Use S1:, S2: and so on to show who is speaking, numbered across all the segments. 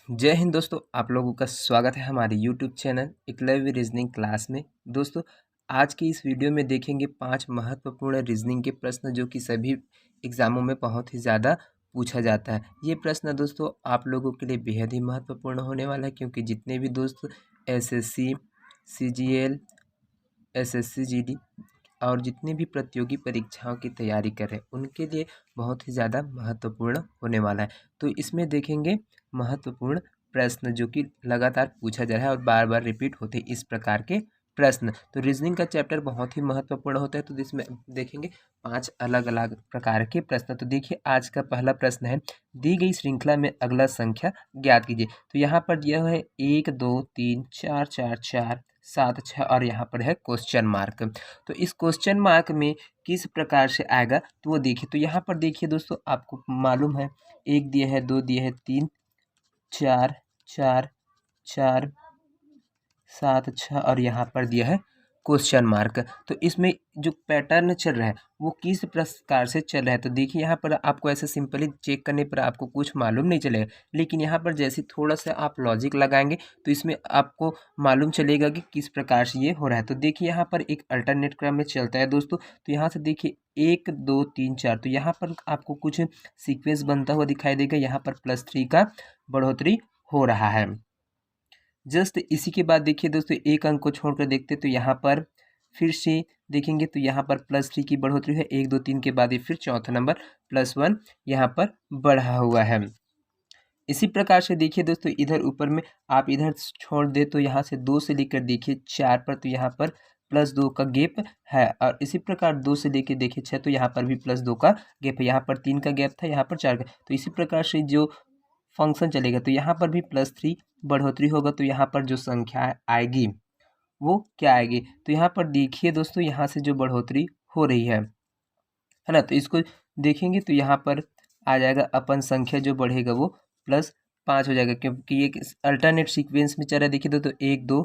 S1: जय हिंद दोस्तों, आप लोगों का स्वागत है हमारे YouTube channel Eklavya reasoning class में। दोस्तों, आज की इस वीडियो में देखेंगे 5 महत्वपूर्ण रीजनिंग के प्रश्न जो कि सभी एग्जामों में बहुत ही ज़्यादा पूछा जाता है। ये प्रश्न दोस्तों आप लोगों के लिए बेहद ही महत्वपूर्ण होने वाला है, क्योंकि जितने भी दोस्त SSC, CGL, SSC GD और जितनी भी प्रतियोगी परीक्षाओं की तैयारी कर रहे हैं उनके लिए बहुत ही ज़्यादा महत्वपूर्ण होने वाला है। तो इसमें देखेंगे महत्वपूर्ण प्रश्न जो कि लगातार पूछा जा रहा है और बार बार रिपीट होते हैं इस प्रकार के प्रश्न। तो रीजनिंग का चैप्टर बहुत ही महत्वपूर्ण होता है। तो इसमें देखेंगे 5 अलग अलग प्रकार के प्रश्न। तो देखिए, आज का पहला प्रश्न है, दी गई श्रृंखला में अगला संख्या ज्ञात कीजिए। तो यहाँ पर यह है 1 2 3 4 4 4 7 6 और यहाँ पर है क्वेश्चन मार्क। तो इस क्वेश्चन मार्क में किस प्रकार से आएगा तो वो देखिए। तो यहाँ पर देखिए दोस्तों, आपको मालूम है 1 दिया है, 2 दिया है, 3 4 4 4 7 6 और यहाँ पर दिया है क्वेश्चन मार्क। तो इसमें जो पैटर्न चल रहा है वो किस प्रकार से चल रहा है। तो देखिए, यहाँ पर आपको ऐसे सिंपली चेक करने पर आपको कुछ मालूम नहीं चलेगा, लेकिन यहाँ पर जैसे थोड़ा सा आप लॉजिक लगाएंगे तो इसमें आपको मालूम चलेगा कि किस प्रकार से ये हो रहा है। तो देखिए, यहाँ पर एक अल्टरनेट क्रम में चलता है दोस्तों। तो यहाँ से देखिए 1 2 3 4, तो यहाँ पर आपको कुछ सीक्वेंस बनता हुआ दिखाई देगा। यहाँ पर +3 का बढ़ोतरी हो रहा है। जस्ट इसी के बाद देखिए दोस्तों, एक अंक को छोड़कर देखते तो यहाँ पर फिर से देखेंगे तो यहाँ पर +3 की बढ़ोतरी है। 1 2 3 के बाद ये फिर चौथा नंबर +1 यहाँ पर बढ़ा हुआ है। इसी प्रकार से देखिए दोस्तों, इधर ऊपर में आप इधर छोड़ दे तो यहाँ से 2 से लेकर देखिए 4 पर, तो यहाँ पर +2 का गैप है। और इसी प्रकार 2 से लेकर देखिए 6, तो यहाँ पर भी +2 का गैप है। यहाँ पर 3 का गैप था, यहाँ पर 4 का। तो इसी प्रकार से जो फंक्शन चलेगा तो यहाँ पर भी +3 बढ़ोतरी होगा। तो यहाँ पर जो संख्या आएगी वो क्या आएगी। तो यहाँ पर देखिए दोस्तों, यहाँ से जो बढ़ोतरी हो रही है ना, तो इसको देखेंगे तो यहाँ पर आ जाएगा अपन संख्या जो बढ़ेगा वो +5 हो जाएगा, क्योंकि ये अल्टरनेट सीक्वेंस में चल रहा है। देखिए दोस्तों 1 2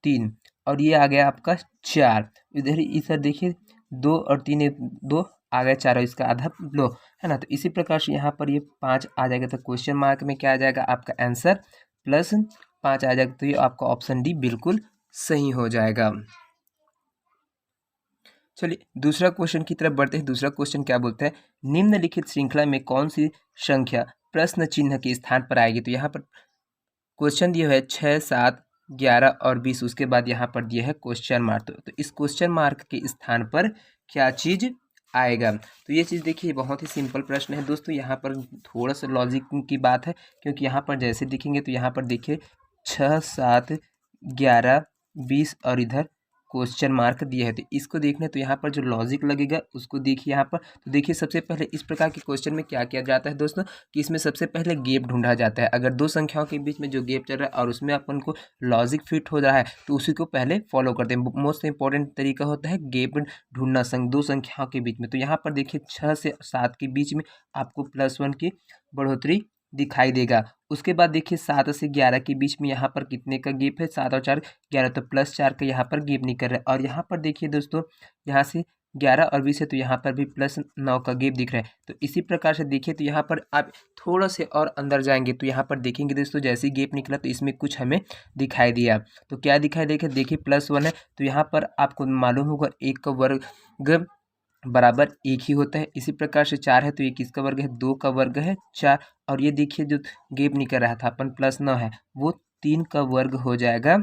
S1: 3 और ये आ गया आपका 4। इधर देखिए 2 और 3, 2 आ गया 4 और इसका आधा लो, है ना। तो इसी प्रकार से यहाँ पर ये 5 आ जाएगा। तो क्वेश्चन मार्क में क्या आ जाएगा आपका आंसर +5 आ जाएगा। तो ये आपका ऑप्शन डी बिल्कुल सही हो जाएगा। चलिए दूसरा क्वेश्चन की तरफ बढ़ते हैं। दूसरा क्वेश्चन क्या बोलता है, निम्नलिखित श्रृंखला में कौन सी संख्या प्रश्न चिन्ह के स्थान पर आएगी। तो यहाँ पर क्वेश्चन दिया है 6 7 11 और 20, उसके बाद यहाँ पर दिया है क्वेश्चन मार्क। तो इस क्वेश्चन मार्क के स्थान पर क्या चीज़ आएगा। तो ये चीज़ देखिए बहुत ही सिंपल प्रश्न है दोस्तों। यहाँ पर थोड़ा सा लॉजिक की बात है, क्योंकि यहाँ पर जैसे देखेंगे तो यहाँ पर देखिए 6 7 11 20 और इधर क्वेश्चन मार्क दिया है। तो इसको देखना है तो यहाँ पर जो लॉजिक लगेगा उसको देखिए यहाँ पर। तो देखिए सबसे पहले इस प्रकार के क्वेश्चन में क्या किया जाता है दोस्तों, कि इसमें सबसे पहले गैप ढूंढा जाता है। अगर दो संख्याओं के बीच में जो गैप चल रहा है और उसमें अपन को लॉजिक फिट हो रहा है तो उसी को पहले फॉलो करते हैं। मोस्ट इंपॉर्टेंट तरीका होता है गैप ढूंढना दो संख्याओं के बीच में। तो यहाँ पर देखिए 6 से 7 के बीच में आपको +1 की बढ़ोतरी दिखाई देगा। उसके बाद देखिए 7 से 11 के बीच में यहाँ पर कितने का गैप है, 7 और 4 11, तो +4 का यहाँ पर गैप नहीं कर रहा है। और यहाँ पर देखिए दोस्तों, यहाँ से 11 और 20 है तो यहाँ पर भी +9 का गैप दिख रहा है। तो इसी प्रकार से देखिए तो यहाँ पर आप थोड़ा से और अंदर जाएंगे तो यहाँ पर देखेंगे दोस्तों, जैसे ही गैप निकला तो इसमें कुछ हमें दिखाई दिया। तो क्या दिखाई देगा, देखिए +1 है तो यहाँ पर आपको मालूम होगा 1 का वर्ग बराबर 1 ही होता है। इसी प्रकार से 4 है तो ये किसका वर्ग है, 2 का वर्ग है 4। और ये देखिए जो गैप निकल रहा था अपन +9 है वो 3 का वर्ग हो जाएगा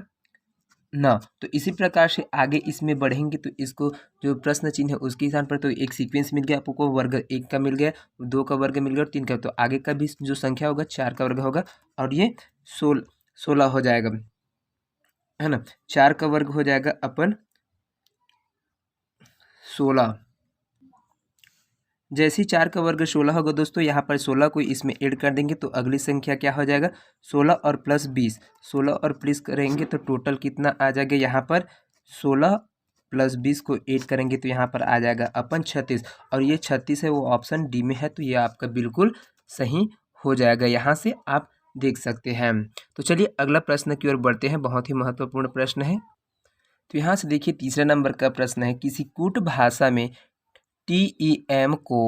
S1: 9। तो इसी प्रकार से आगे इसमें बढ़ेंगे तो इसको जो प्रश्न चिन्ह है उसके स्थान पर तो एक सीक्वेंस मिल गया आपको, वर्ग 1 का मिल गया, 2 का वर्ग मिल गया और 3 का। तो आगे का भी जो संख्या होगा 4 का वर्ग होगा और ये 16 हो जाएगा, है ना। 4 का वर्ग हो जाएगा अपन 16। जैसे ही 4 का वर्ग 16 होगा दोस्तों, यहाँ पर 16 को इसमें ऐड कर देंगे तो अगली संख्या क्या हो जाएगा, 16 और +20। 16 और प्लस करेंगे तो टोटल कितना आ जाएगा, यहाँ पर 16 + 20 को ऐड करेंगे तो यहाँ पर आ जाएगा अपन 36। और ये 36 है वो ऑप्शन डी में है, तो ये आपका बिल्कुल सही हो जाएगा। यहाँ से आप देख सकते हैं। तो चलिए अगला प्रश्न की ओर बढ़ते हैं, बहुत ही महत्वपूर्ण प्रश्न है। तो यहाँ से देखिए तीसरे नंबर का प्रश्न है, किसी कूट भाषा में TEM को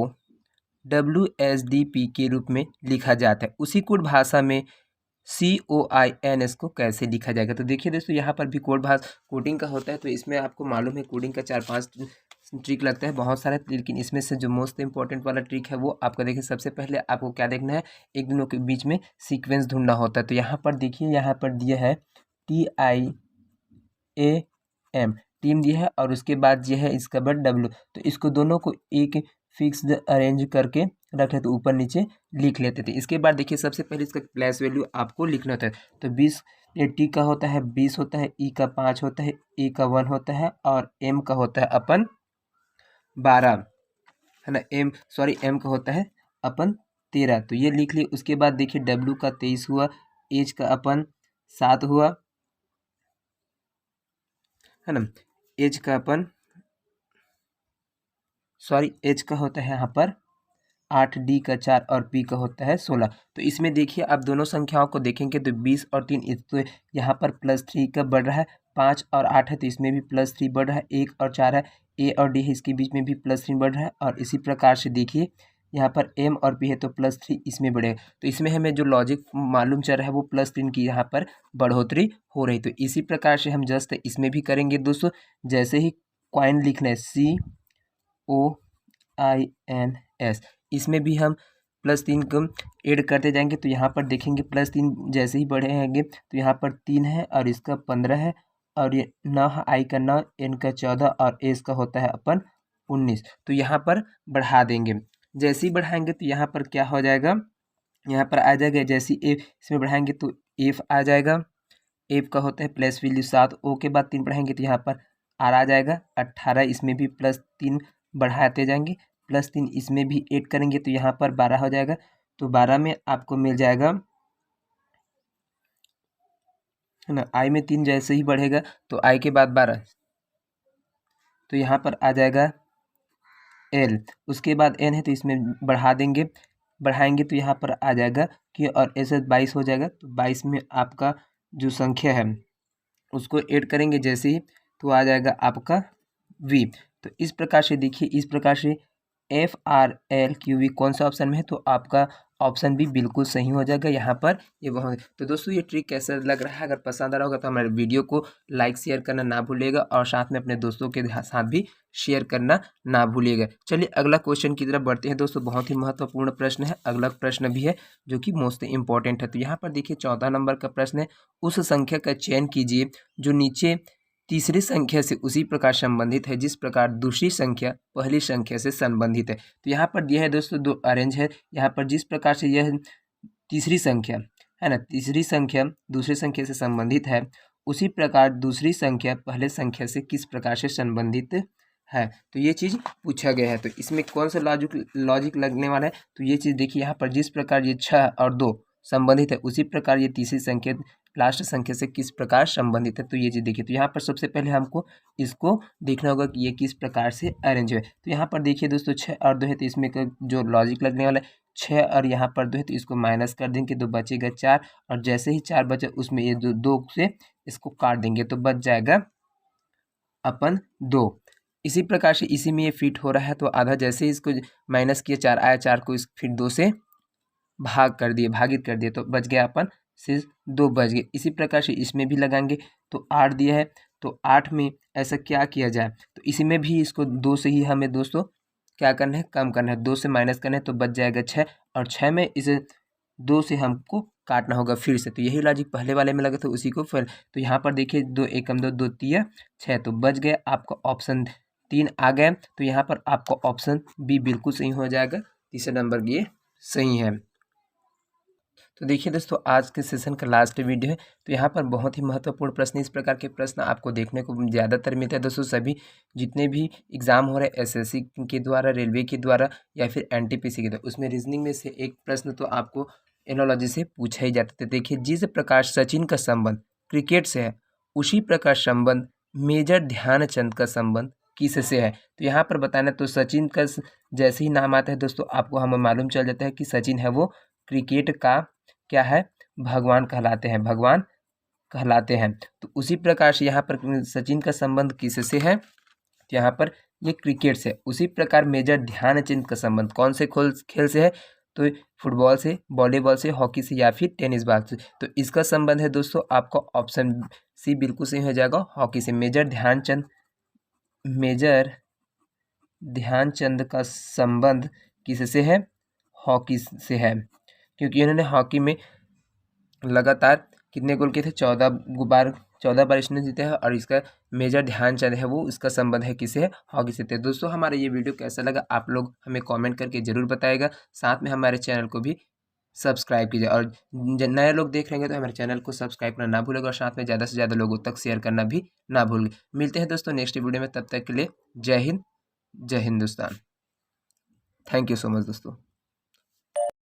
S1: WSDP के रूप में लिखा जाता है, उसी कूट भाषा में COINS को कैसे लिखा जाएगा। तो देखिए दोस्तों यहाँ पर भी कोडिंग का होता है, तो इसमें आपको मालूम है कोडिंग का 4-5 ट्रिक लगता है बहुत सारा, लेकिन इसमें से जो मोस्ट इंपॉर्टेंट वाला ट्रिक है वो आपका देखिए सबसे पहले आपको क्या देखना है, एक दोनों के बीच में सीक्वेंस ढूंढना होता है। तो यहाँ पर देखिए यहाँ पर दिया है TIAM टीम दिया है और उसके बाद ये है इसका वर्ड W। तो इसको दोनों को एक फिक्स्ड अरेंज करके रख लेते, ऊपर नीचे लिख लेते थे। इसके बाद देखिए सबसे पहले इसका प्लेस वैल्यू आपको लिखना होता है। तो 20 T का होता है 20 होता है, E का 5 होता है, A का 1 होता है और M का होता है अपन 12 है ना, M का होता है अपन 13। तो ये लिख लिए। उसके बाद देखिए W का 23 हुआ, H का अपन 7 हुआ है ना, H का अपन H का होता है यहाँ पर 8, D का 4 और P का होता है 16। तो इसमें देखिए आप दोनों संख्याओं को देखेंगे तो 20 और 3 इस तो यहाँ पर +3 का बढ़ रहा है, 5 और 8 है तो इसमें भी +3 बढ़ रहा है, 1 और 4 है, A और D है इसके बीच में भी +3 बढ़ रहा है। और इसी प्रकार से देखिए यहाँ पर M और P है तो +3 इसमें बढ़ेगा। तो इसमें हमें जो लॉजिक मालूम चल रहा है वो +3 की यहाँ पर बढ़ोतरी हो रही। तो इसी प्रकार से हम जस्ट इसमें भी करेंगे दोस्तों। जैसे ही कॉइन लिखना है COINS, इसमें भी हम +3 को ऐड करते जाएंगे। तो यहाँ पर देखेंगे +3 जैसे ही बढ़ेंगे तो यहाँ पर 3 है और इसका 15 है और ये 9 है, I का 9, N का 14 और S का होता है अपन 19। तो यहाँ पर बढ़ा देंगे। जैसे ही बढ़ाएंगे तो यहाँ पर क्या हो जाएगा, यहाँ पर आ जाएगा। जैसे ही इसमें बढ़ाएंगे तो F आ जाएगा, F का होता है प्लस वैल्यू 7, O के बाद 3 बढ़ाएंगे तो यहाँ पर R आ जाएगा 18। इसमें भी +3 बढ़ाते जाएंगे, +3 इसमें भी ऐड करेंगे तो यहाँ पर 12 हो जाएगा। तो 12 में आपको मिल जाएगा है ना, I में 3 जैसे ही बढ़ेगा तो I के बाद 12 तो यहाँ पर आ जाएगा L। उसके बाद N है तो इसमें बढ़ा देंगे, बढ़ाएंगे तो यहाँ पर आ जाएगा कि और ऐसे 22 हो जाएगा। तो 22 में आपका जो संख्या है उसको ऐड करेंगे जैसे ही तो आ जाएगा आपका V। तो इस प्रकार से देखिए, इस प्रकार से FRLQV कौन सा ऑप्शन में है, तो आपका ऑप्शन भी बिल्कुल सही हो जाएगा यहाँ पर। ये बहुत तो दोस्तों ये ट्रिक कैसा लग रहा है, अगर पसंद आ रहा होगा तो हमारे वीडियो को लाइक शेयर करना ना भूलिएगा और साथ में अपने दोस्तों के साथ भी शेयर करना ना भूलिएगा। चलिए अगला क्वेश्चन की तरफ बढ़ते हैं दोस्तों। बहुत ही महत्वपूर्ण प्रश्न है, अगला प्रश्न भी है जो कि मोस्ट इंपॉर्टेंट है। तो यहाँ पर देखिए 14 नंबर का प्रश्न है, उस संख्या का चयन कीजिए जो नीचे तीसरी संख्या से उसी प्रकार संबंधित है जिस प्रकार दूसरी संख्या पहली संख्या से संबंधित है। तो यहाँ पर दिया है दोस्तों दो अरेंज है। यहाँ पर जिस प्रकार से यह तीसरी संख्या है ना, तीसरी संख्या दूसरी संख्या से संबंधित है उसी प्रकार दूसरी संख्या पहले संख्या से किस प्रकार से संबंधित है। तो ये चीज़ पूछा गया है। तो इसमें कौन सा लॉजिक लगने वाला है, तो ये चीज़ देखिए यहाँ पर जिस प्रकार ये 6 और 2 संबंधित है उसी प्रकार ये तीसरी संख्या लास्ट संख्या से किस प्रकार संबंधित है। तो ये चीज़ देखिए, तो यहाँ पर सबसे पहले हमको इसको देखना होगा कि ये किस प्रकार से अरेंज है। तो यहाँ पर देखिए दोस्तों 6 और 2 है तो इसमें का जो लॉजिक लगने वाला है 6 और यहाँ पर 2 है तो इसको माइनस कर देंगे तो बचेगा 4 और जैसे ही 4 बचे उसमें ये 2 से इसको काट देंगे तो बच जाएगा अपन 2। इसी प्रकार से इसी में ये फिट हो रहा है तो आधा जैसे ही इसको माइनस किया 4 आया, 4 को इस फिर 2 से भागित कर दिए तो बच गया अपन सिर्फ 2 बच गए। इसी प्रकार से इसमें भी लगाएंगे तो 8 दिया है तो 8 में ऐसा क्या किया जाए, तो इसी में भी इसको 2 से ही हमें दोस्तों क्या करना है, कम करना है, 2 से माइनस करना है तो बच जाएगा 6 और 6 में इसे 2 से हमको काटना होगा फिर से। तो यही लॉजिक पहले वाले में लगा था उसी को फिर। तो यहाँ पर देखिए 2 एकम 2 2 3 6 तो बच गया आपका ऑप्शन 3 आ गया। तो यहाँ पर आपका ऑप्शन बी बिल्कुल सही हो जाएगा, तीसरे नंबर ये सही है। तो देखिए दोस्तों आज के सेशन का लास्ट वीडियो है। तो यहाँ पर बहुत ही महत्वपूर्ण प्रश्न, इस प्रकार के प्रश्न आपको देखने को ज़्यादातर मिलते हैं दोस्तों। सभी जितने भी एग्ज़ाम हो रहे हैं एसएससी के द्वारा, रेलवे के द्वारा या फिर एनटीपीसी के द्वारा, उसमें रीजनिंग में से एक प्रश्न तो आपको एनोलॉजी से पूछा ही जाता है। देखिए जिस प्रकार सचिन का संबंध क्रिकेट से है उसी प्रकार संबंध मेजर ध्यानचंद का संबंध किससे है। तो यहाँ पर बताना तो सचिन का जैसे ही नाम आता है दोस्तों आपको हमें मालूम चल जाता है कि सचिन है वो क्रिकेट का क्या है, भगवान कहलाते हैं, भगवान कहलाते हैं। तो उसी प्रकार से यहाँ पर सचिन का संबंध किससे है, तो यहाँ पर ये क्रिकेट से। उसी प्रकार मेजर ध्यानचंद का संबंध कौन से खेल से है, तो फुटबॉल से, वॉलीबॉल से, हॉकी से या फिर टेनिस बॉल से। तो इसका संबंध है दोस्तों आपका ऑप्शन सी बिल्कुल सही हो जाएगा, हॉकी से। मेजर ध्यानचंद का संबंध किससे है? हॉकी से है, क्योंकि उन्होंने हॉकी में लगातार कितने गोल किए थे? 14 बार इसने जीते हैं। और इसका मेजर ध्यानचंद है वो, इसका संबंध है किसे है? हॉकी से। तो दोस्तों हमारा ये वीडियो कैसा लगा आप लोग हमें कमेंट करके ज़रूर बताइएगा। साथ में हमारे चैनल को भी सब्सक्राइब कीजिए, और नए लोग देख रहे हैं तो हमारे चैनल को सब्सक्राइब करना ना भूलेगा, और साथ में ज़्यादा से ज़्यादा लोगों तक शेयर करना भी ना भूलें। मिलते हैं दोस्तों नेक्स्ट वीडियो में, तब तक के लिए जय हिंद, जय Hindustan. Thank you so much दोस्तों।